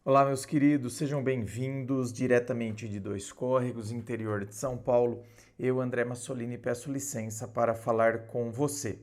Olá, meus queridos, sejam bem-vindos diretamente de Dois Córregos, interior de São Paulo. Eu, André Massolini, peço licença para falar com você.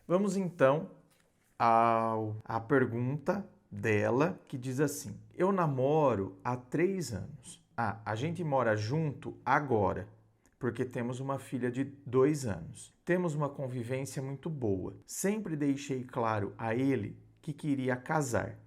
Vamos então à pergunta dela, que diz assim: eu namoro há 3 anos. A gente mora junto agora, porque temos uma filha de 2 anos. Temos uma convivência muito boa. Sempre deixei claro a ele que queria casar,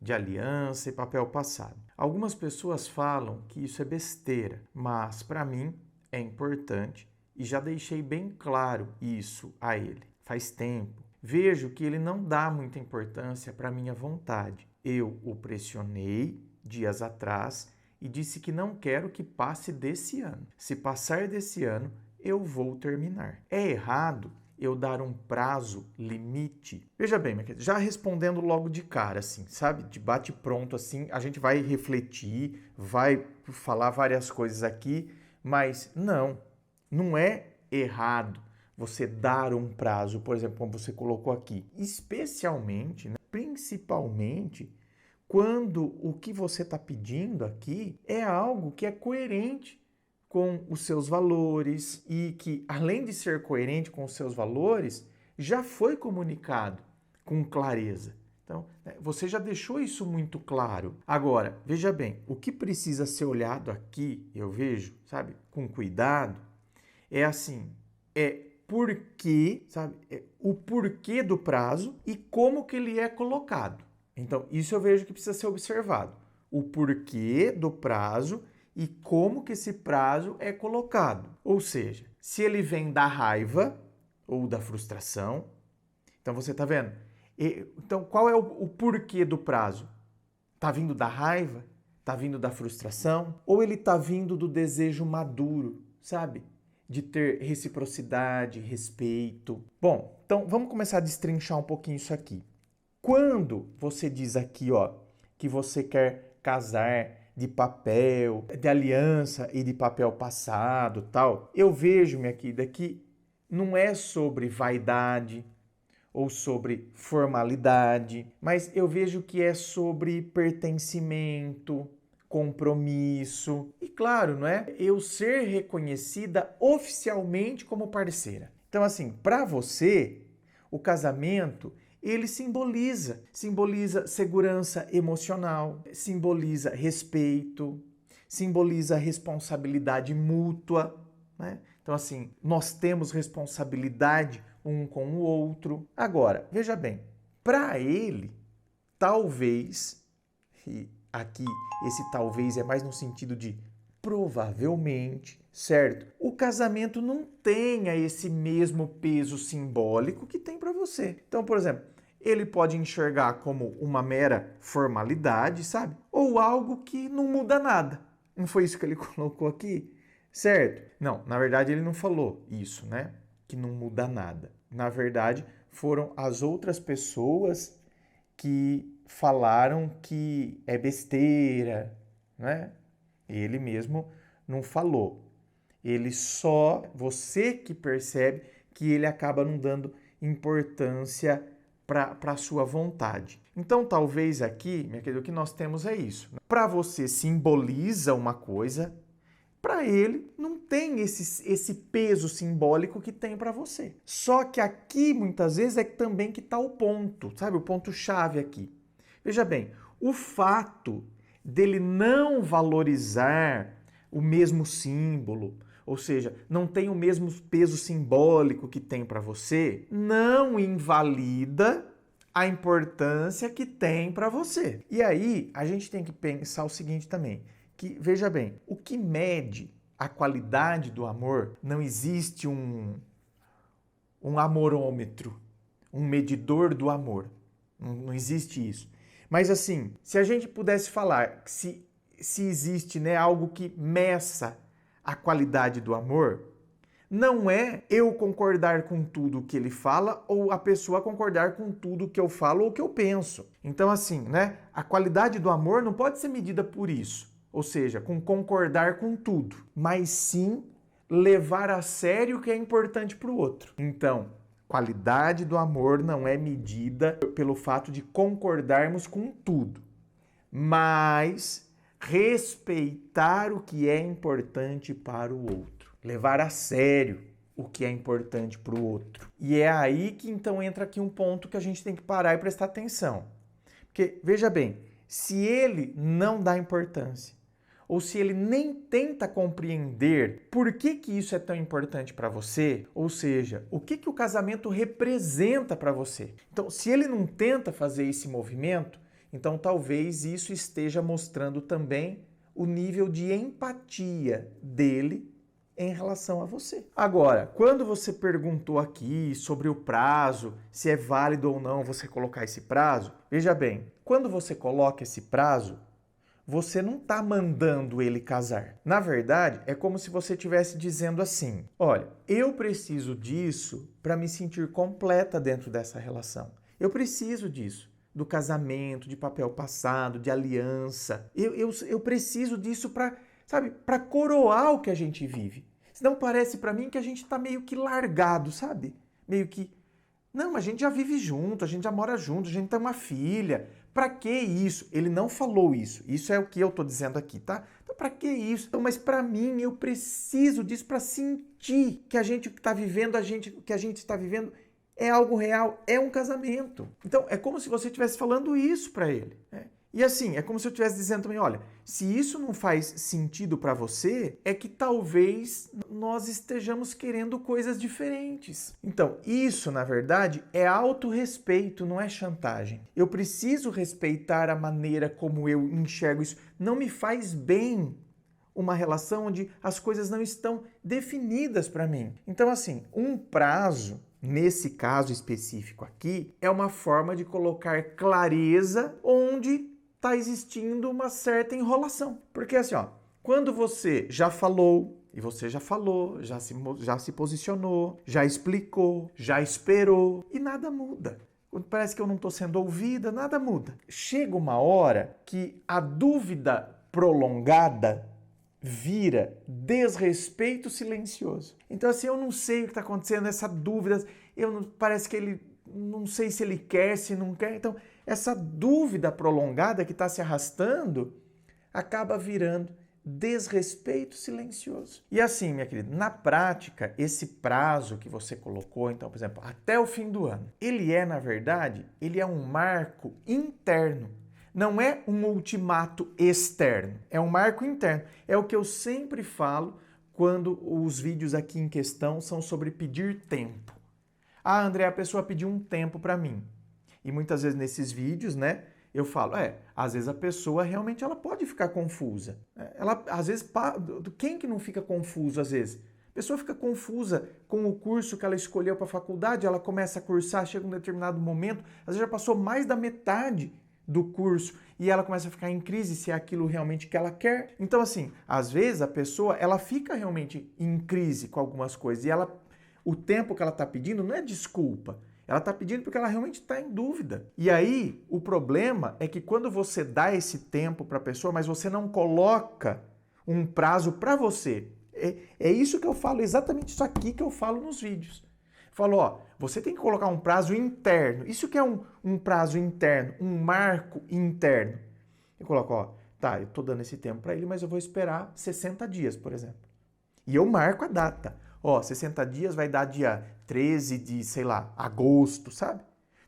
de aliança e papel passado. Algumas pessoas falam que isso é besteira, mas para mim é importante e já deixei bem claro isso a ele. Faz tempo. Vejo que ele não dá muita importância para minha vontade. Eu o pressionei dias atrás e disse que não quero que passe desse ano. Se passar desse ano, eu vou terminar. É errado eu dar um prazo limite? Veja bem, minha querida, já respondendo logo de cara, assim, sabe? De bate pronto, assim, a gente vai refletir, vai falar várias coisas aqui, mas não é errado você dar um prazo, por exemplo, como você colocou aqui, especialmente, né, principalmente, quando o que você está pedindo aqui é algo que é coerente com os seus valores e que, além de ser coerente com os seus valores, já foi comunicado com clareza. Então, você já deixou isso muito claro. Agora, veja bem, o que precisa ser olhado aqui, eu vejo, sabe, com cuidado, é assim, porquê, sabe, o porquê do prazo e como que ele é colocado. Então, isso eu vejo que precisa ser observado. O porquê do prazo e como que esse prazo é colocado. Ou seja, se ele vem da raiva ou da frustração, então você está vendo? Então, qual é o porquê do prazo? Está vindo da raiva? Está vindo da frustração? Ou ele está vindo do desejo maduro, sabe? De ter reciprocidade, respeito. Bom, então vamos começar a destrinchar um pouquinho isso aqui. Quando você diz aqui, ó, que você quer casar de papel, de aliança e de papel passado, tal, eu vejo, minha querida, que não é sobre vaidade ou sobre formalidade, mas eu vejo que é sobre pertencimento, compromisso e, claro, não é? Eu ser reconhecida oficialmente como parceira. Então, assim, para você, o casamento ele simboliza segurança emocional, simboliza respeito, simboliza responsabilidade mútua, né? Então, assim, nós temos responsabilidade um com o outro. Agora, veja bem, para ele, talvez, e aqui esse talvez é mais no sentido de provavelmente, certo? O casamento não tenha esse mesmo peso simbólico que tem para você. Então, por exemplo, ele pode enxergar como uma mera formalidade, sabe? Ou algo que não muda nada. Não foi isso que ele colocou aqui? Certo? Não, na verdade ele não falou isso, né? Que não muda nada. Na verdade, foram as outras pessoas que falaram que é besteira, né? Ele mesmo não falou. Ele só, você que percebe que ele acaba não dando importância para a sua vontade. Então, talvez aqui, minha querida, o que nós temos é isso. Para você simboliza uma coisa, para ele não tem esse peso simbólico que tem para você. Só que aqui, muitas vezes, é também que está o ponto, sabe? O ponto-chave aqui. Veja bem, o fato dele não valorizar o mesmo símbolo, ou seja, não tem o mesmo peso simbólico que tem para você, não invalida a importância que tem para você. E aí, a gente tem que pensar o seguinte também, que, veja bem, o que mede a qualidade do amor, não existe um amorômetro, um medidor do amor. Não existe isso. Mas assim, se a gente pudesse falar se existe, né, algo que meça a qualidade do amor, não é eu concordar com tudo que ele fala ou a pessoa concordar com tudo que eu falo ou que eu penso. Então assim, né, a qualidade do amor não pode ser medida por isso, ou seja, com concordar com tudo, mas sim levar a sério o que é importante para o outro. Então, qualidade do amor não é medida pelo fato de concordarmos com tudo, mas respeitar o que é importante para o outro, levar a sério o que é importante para o outro. E é aí que então entra aqui um ponto que a gente tem que parar e prestar atenção. Porque, veja bem, se ele não dá importância, ou se ele nem tenta compreender por que isso é tão importante para você, ou seja, o que o casamento representa para você. Então, se ele não tenta fazer esse movimento, então talvez isso esteja mostrando também o nível de empatia dele em relação a você. Agora, quando você perguntou aqui sobre o prazo, se é válido ou não você colocar esse prazo, veja bem, quando você coloca esse prazo, você não está mandando ele casar. Na verdade, é como se você estivesse dizendo assim: olha, eu preciso disso para me sentir completa dentro dessa relação. Eu preciso disso. Do casamento, de papel passado, de aliança. Eu preciso disso para coroar o que a gente vive. Senão parece para mim que a gente está meio que largado, sabe? Meio que, não, a gente já vive junto, a gente já mora junto, a gente tem uma filha. Para que isso? Ele não falou isso. Isso é o que eu estou dizendo aqui, tá? Então, para que isso? Então, mas para mim, eu preciso disso para sentir que a gente está vivendo, o que a gente está vivendo é algo real, é um casamento. Então, é como se você estivesse falando isso para ele, né? E assim, é como se eu estivesse dizendo também, olha, se isso não faz sentido para você, é que talvez nós estejamos querendo coisas diferentes. Então, isso, na verdade, é autorrespeito, não é chantagem. Eu preciso respeitar a maneira como eu enxergo isso. Não me faz bem uma relação onde as coisas não estão definidas para mim. Então, assim, um prazo, nesse caso específico aqui, é uma forma de colocar clareza onde está existindo uma certa enrolação. Porque assim, ó, quando você já falou, e você já falou, já se posicionou, já explicou, já esperou, e nada muda. Quando parece que eu não estou sendo ouvida, nada muda. Chega uma hora que a dúvida prolongada vira desrespeito silencioso. Então assim, eu não sei o que está acontecendo, essa dúvida, parece que ele, não sei se ele quer, se não quer. Então essa dúvida prolongada que está se arrastando acaba virando desrespeito silencioso. E assim, minha querida, na prática, esse prazo que você colocou, então, por exemplo, até o fim do ano, ele é, na verdade, ele é um marco interno. Não é um ultimato externo, é um marco interno. É o que eu sempre falo quando os vídeos aqui em questão são sobre pedir tempo. Ah, André, a pessoa pediu um tempo para mim. E muitas vezes nesses vídeos, né, eu falo, às vezes a pessoa realmente ela pode ficar confusa. Ela, às vezes, quem que não fica confuso às vezes? A pessoa fica confusa com o curso que ela escolheu para a faculdade, ela começa a cursar, chega um determinado momento, às vezes já passou mais da metade do curso e ela começa a ficar em crise se é aquilo realmente que ela quer. Então, assim, às vezes a pessoa, ela fica realmente em crise com algumas coisas e o tempo que ela está pedindo não é desculpa. Ela está pedindo porque ela realmente está em dúvida. E aí, o problema é que quando você dá esse tempo para a pessoa, mas você não coloca um prazo para você. É isso que eu falo, exatamente isso aqui que eu falo nos vídeos. Falo, você tem que colocar um prazo interno. Isso que é um prazo interno, um marco interno. Eu coloco, eu estou dando esse tempo para ele, mas eu vou esperar 60 dias, por exemplo. E eu marco a data. 60 dias vai dar dia 13 de, sei lá, agosto, sabe?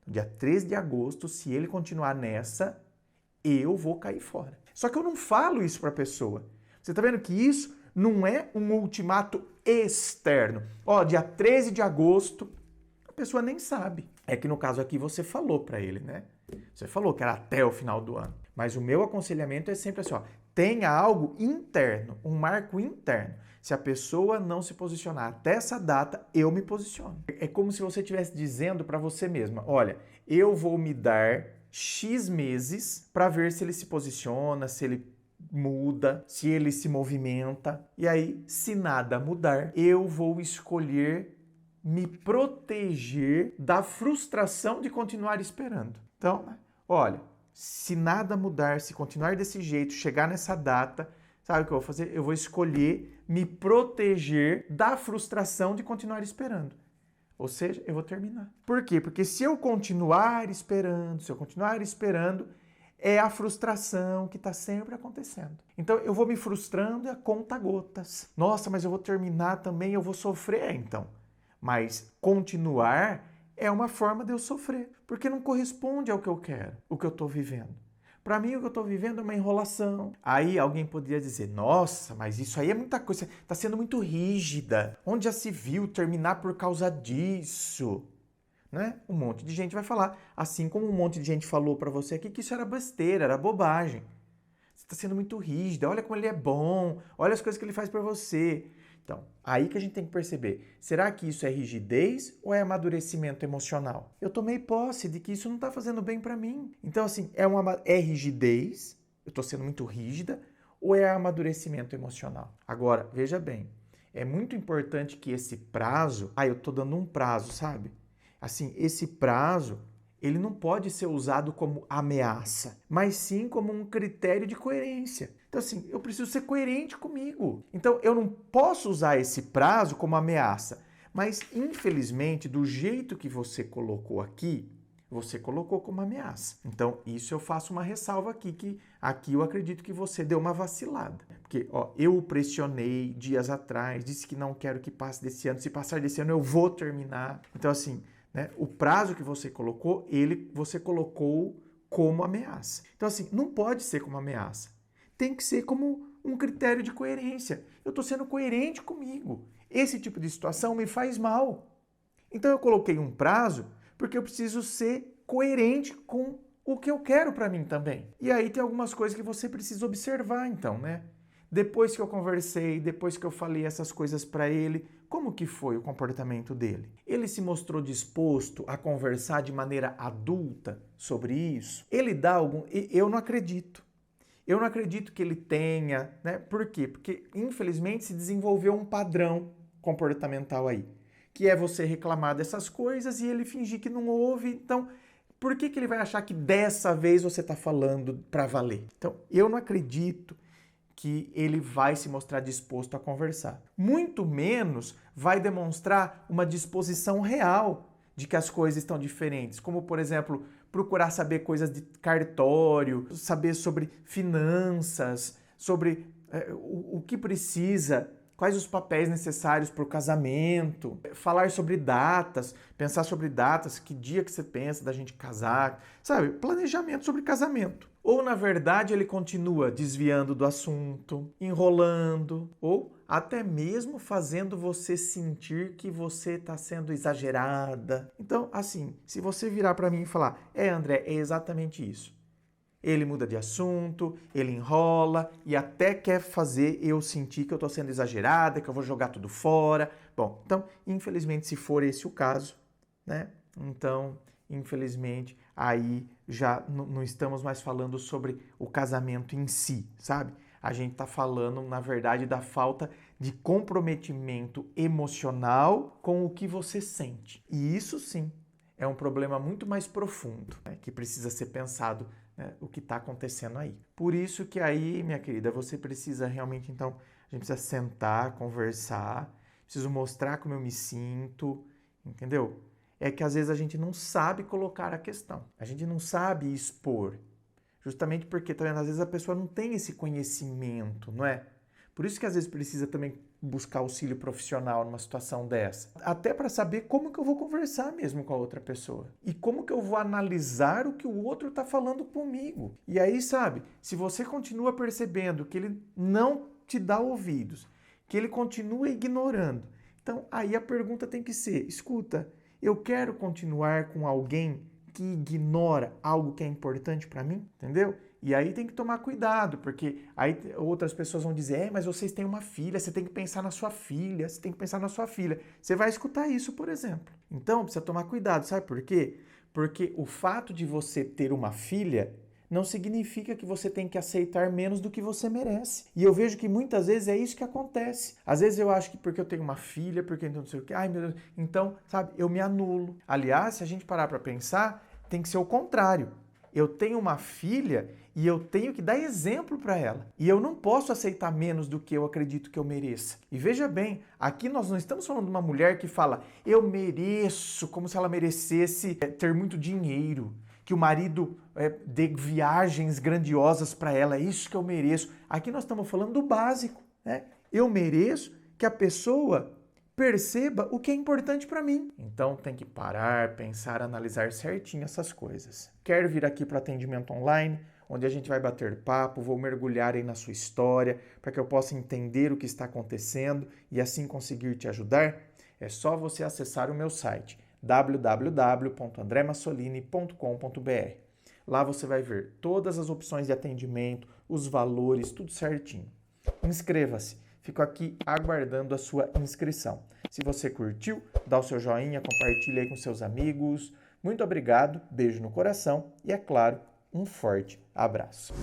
Dia 13 de agosto, se ele continuar nessa, eu vou cair fora. Só que eu não falo isso para a pessoa. Você tá vendo que isso não é um ultimato externo. Dia 13 de agosto, a pessoa nem sabe. É que no caso aqui você falou para ele, né? Você falou que era até o final do ano. Mas o meu aconselhamento é sempre assim, tenha algo interno, um marco interno. Se a pessoa não se posicionar até essa data, eu me posiciono. É como se você estivesse dizendo para você mesma, olha, eu vou me dar X meses para ver se ele se posiciona, se ele muda, se ele se movimenta. E aí, se nada mudar, eu vou escolher me proteger da frustração de continuar esperando. Então, olha, se nada mudar, se continuar desse jeito, chegar nessa data, sabe o que eu vou fazer? Eu vou escolher me proteger da frustração de continuar esperando. Ou seja, eu vou terminar. Por quê? Porque se eu continuar esperando, É a frustração que está sempre acontecendo. Então eu vou me frustrando e a conta gotas. Nossa, mas eu vou terminar também, eu vou sofrer, então. Mas continuar é uma forma de eu sofrer, porque não corresponde ao que eu quero, o que eu estou vivendo. Para mim, o que eu estou vivendo é uma enrolação. Aí alguém poderia dizer, nossa, mas isso aí é muita coisa, está sendo muito rígida. Onde já se viu terminar por causa disso? Né? Um monte de gente vai falar, assim como um monte de gente falou para você aqui que isso era besteira, era bobagem. Você está sendo muito rígida, olha como ele é bom, olha as coisas que ele faz para você. Então, aí que a gente tem que perceber, será que isso é rigidez ou é amadurecimento emocional? Eu tomei posse de que isso não está fazendo bem para mim. Então, assim, é rigidez, eu estou sendo muito rígida, ou é amadurecimento emocional? Agora, veja bem, é muito importante que esse prazo, eu estou dando um prazo, sabe? Assim, esse prazo, ele não pode ser usado como ameaça, mas sim como um critério de coerência. Então, assim, eu preciso ser coerente comigo. Então, eu não posso usar esse prazo como ameaça. Mas, infelizmente, do jeito que você colocou aqui, você colocou como ameaça. Então, isso eu faço uma ressalva aqui, que aqui eu acredito que você deu uma vacilada. Porque, eu o pressionei dias atrás, disse que não quero que passe desse ano. Se passar desse ano, eu vou terminar. Então, assim, né, o prazo que você colocou, você colocou como ameaça. Então, assim, não pode ser como ameaça. Tem que ser como um critério de coerência. Eu estou sendo coerente comigo. Esse tipo de situação me faz mal. Então eu coloquei um prazo porque eu preciso ser coerente com o que eu quero para mim também. E aí tem algumas coisas que você precisa observar então, né? Depois que eu conversei, depois que eu falei essas coisas para ele, como que foi o comportamento dele? Ele se mostrou disposto a conversar de maneira adulta sobre isso? Ele dá algum... Eu não acredito. Eu não acredito que ele tenha, né? Por quê? Porque, infelizmente, se desenvolveu um padrão comportamental aí, que é você reclamar dessas coisas e ele fingir que não ouve. Então, por que ele vai achar que dessa vez você está falando para valer? Então, eu não acredito que ele vai se mostrar disposto a conversar. Muito menos vai demonstrar uma disposição real de que as coisas estão diferentes, como, por exemplo, procurar saber coisas de cartório, saber sobre finanças, sobre o que precisa, quais os papéis necessários para o casamento, falar sobre datas, pensar sobre datas, que dia que você pensa da gente casar, sabe? Planejamento sobre casamento. Ou, na verdade, ele continua desviando do assunto, enrolando, ou até mesmo fazendo você sentir que você está sendo exagerada. Então, assim, se você virar para mim e falar, André, é exatamente isso. Ele muda de assunto, ele enrola e até quer fazer eu sentir que eu estou sendo exagerada, que eu vou jogar tudo fora. Bom, então, infelizmente, se for esse o caso, né? Então, infelizmente, aí já não estamos mais falando sobre o casamento em si, sabe? A gente está falando, na verdade, da falta de comprometimento emocional com o que você sente. E isso sim é um problema muito mais profundo, né, que precisa ser pensado, né, o que está acontecendo aí. Por isso que aí, minha querida, você precisa realmente, então, a gente precisa sentar, conversar, preciso mostrar como eu me sinto, entendeu? É que às vezes a gente não sabe colocar a questão, a gente não sabe expor. Justamente porque, tá vendo? Às vezes a pessoa não tem esse conhecimento, não é? Por isso que às vezes precisa também buscar auxílio profissional numa situação dessa. Até para saber como que eu vou conversar mesmo com a outra pessoa. E como que eu vou analisar o que o outro está falando comigo. E aí, sabe, se você continua percebendo que ele não te dá ouvidos, que ele continua ignorando, então aí a pergunta tem que ser, escuta, eu quero continuar com alguém que ignora algo que é importante para mim, entendeu? E aí tem que tomar cuidado, porque aí outras pessoas vão dizer, mas vocês têm uma filha, você tem que pensar na sua filha, você tem que pensar na sua filha. Você vai escutar isso, por exemplo. Então, precisa tomar cuidado, sabe por quê? Porque o fato de você ter uma filha não significa que você tem que aceitar menos do que você merece. E eu vejo que muitas vezes é isso que acontece. Às vezes eu acho que porque eu tenho uma filha, porque então não sei o quê, ai meu Deus, então, sabe, eu me anulo. Aliás, se a gente parar para pensar, tem que ser o contrário. Eu tenho uma filha e eu tenho que dar exemplo para ela. E eu não posso aceitar menos do que eu acredito que eu mereça. E veja bem, aqui nós não estamos falando de uma mulher que fala eu mereço, como se ela merecesse ter muito dinheiro, que o marido dê viagens grandiosas para ela, é isso que eu mereço. Aqui nós estamos falando do básico, né? Eu mereço que a pessoa perceba o que é importante para mim. Então tem que parar, pensar, analisar certinho essas coisas. Quer vir aqui para atendimento online, onde a gente vai bater papo, vou mergulhar aí na sua história, para que eu possa entender o que está acontecendo e assim conseguir te ajudar? É só você acessar o meu site www.andremassolini.com.br. Lá você vai ver todas as opções de atendimento, os valores, tudo certinho. Inscreva-se. Fico aqui aguardando a sua inscrição. Se você curtiu, dá o seu joinha, compartilha aí com seus amigos. Muito obrigado, beijo no coração e, é claro, um forte abraço.